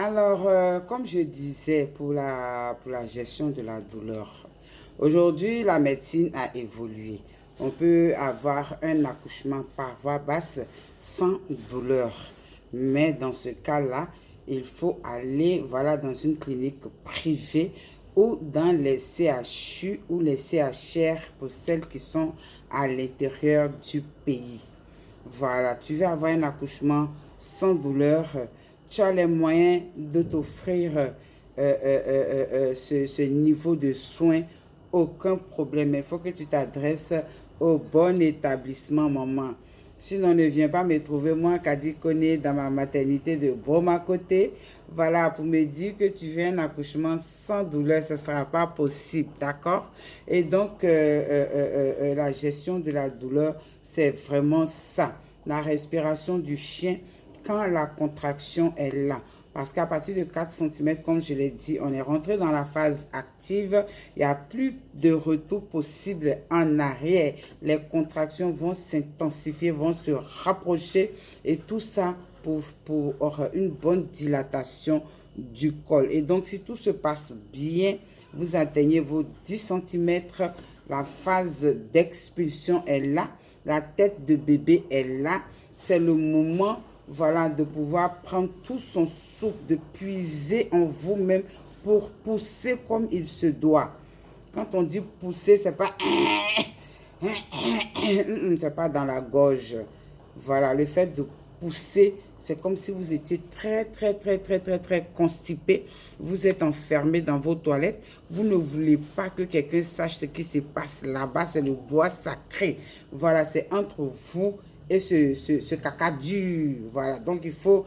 Alors, comme je disais pour la gestion de la douleur, aujourd'hui, la médecine a évolué. On peut avoir un accouchement par voie basse sans douleur. Mais dans ce cas-là, il faut aller voilà, dans une clinique privée ou dans les CHU ou les CHR pour celles qui sont à l'intérieur du pays. Voilà, tu veux avoir un accouchement sans douleur, tu as les moyens de t'offrir ce niveau de soins, aucun problème. Il faut que tu t'adresses au bon établissement, maman. Sinon, ne viens pas me trouver, moi, Kadi Koné, dans ma maternité de Boma côté. Voilà, pour me dire que tu veux un accouchement sans douleur, ce ne sera pas possible, d'accord? Et donc, la gestion de la douleur, c'est vraiment ça. La respiration du chien, quand la contraction est là. Parce qu'à partir de 4 cm, comme je l'ai dit, on est rentré dans la phase active. Il n'y a plus de retour possible en arrière. Les contractions vont s'intensifier, vont se rapprocher et tout ça pour une bonne dilatation du col. Et donc, si tout se passe bien, vous atteignez vos 10 cm, la phase d'expulsion est là, la tête de bébé est là. C'est le moment voilà, de pouvoir prendre tout son souffle, de puiser en vous-même pour pousser comme il se doit. Quand on dit pousser, c'est pas c'est pas dans la gorge. Voilà, le fait de pousser, c'est comme si vous étiez très constipé. Vous êtes enfermé dans vos toilettes. Vous ne voulez pas que quelqu'un sache ce qui se passe là-bas. C'est le bois sacré. Voilà, c'est entre vous et ce caca dur. Voilà, donc il faut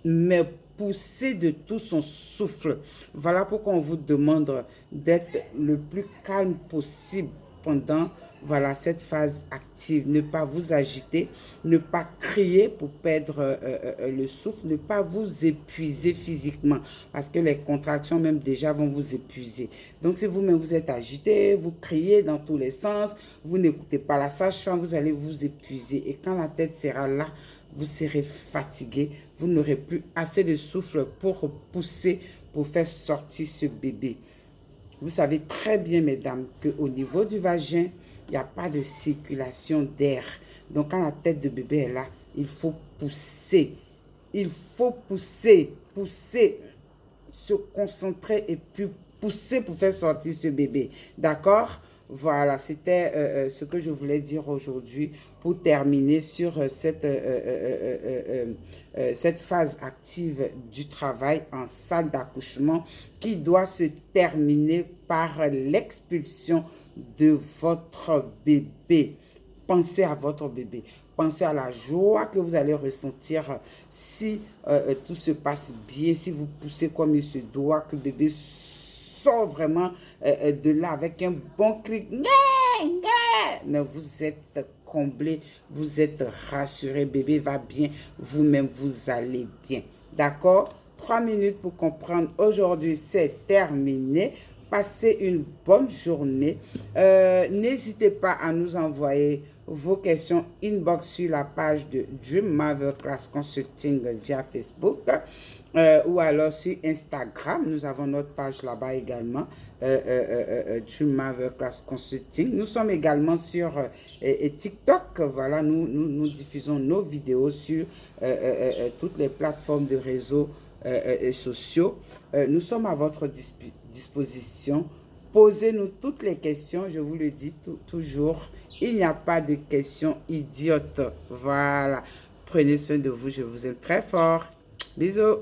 me pousser de tout son souffle. Voilà pourquoi on vous demande d'être le plus calme possible pendant voilà, cette phase active. Ne pas vous agiter, ne pas crier pour perdre le souffle, ne pas vous épuiser physiquement parce que les contractions même déjà vont vous épuiser. Donc si vous-même vous êtes agité, vous criez dans tous les sens, vous n'écoutez pas la sage-femme, vous allez vous épuiser. Et quand la tête sera là, vous serez fatigué, vous n'aurez plus assez de souffle pour pousser, pour faire sortir ce bébé. Vous savez très bien, mesdames, qu'au niveau du vagin, il n'y a pas de circulation d'air. Donc, quand la tête de bébé est là, il faut pousser. Il faut pousser, se concentrer et puis pousser pour faire sortir ce bébé. D'accord? Voilà, c'était ce que je voulais dire aujourd'hui pour terminer sur cette phase active du travail en salle d'accouchement qui doit se terminer par l'expulsion de votre bébé. Pensez à votre bébé. Pensez à la joie que vous allez ressentir si tout se passe bien, si vous poussez comme il se doit, que bébé sort vraiment de là avec un bon cri. Mais vous êtes comblé, vous êtes rassuré, bébé va bien, vous-même vous allez bien. D'accord? 3 minutes pour comprendre. Aujourd'hui, c'est terminé. Passez une bonne journée. N'hésitez pas à nous envoyer vos questions inbox sur la page de Dream Mother Class Consulting via Facebook ou alors sur Instagram. Nous avons notre page là-bas également, Dream Mother Class Consulting. Nous sommes également sur TikTok. Voilà, nous diffusons nos vidéos sur toutes les plateformes de réseaux sociaux. Nous sommes à votre disposition. Posez-nous toutes les questions, je vous le dis toujours. Il n'y a pas de questions idiotes. Voilà. Prenez soin de vous, je vous aime très fort. Bisous.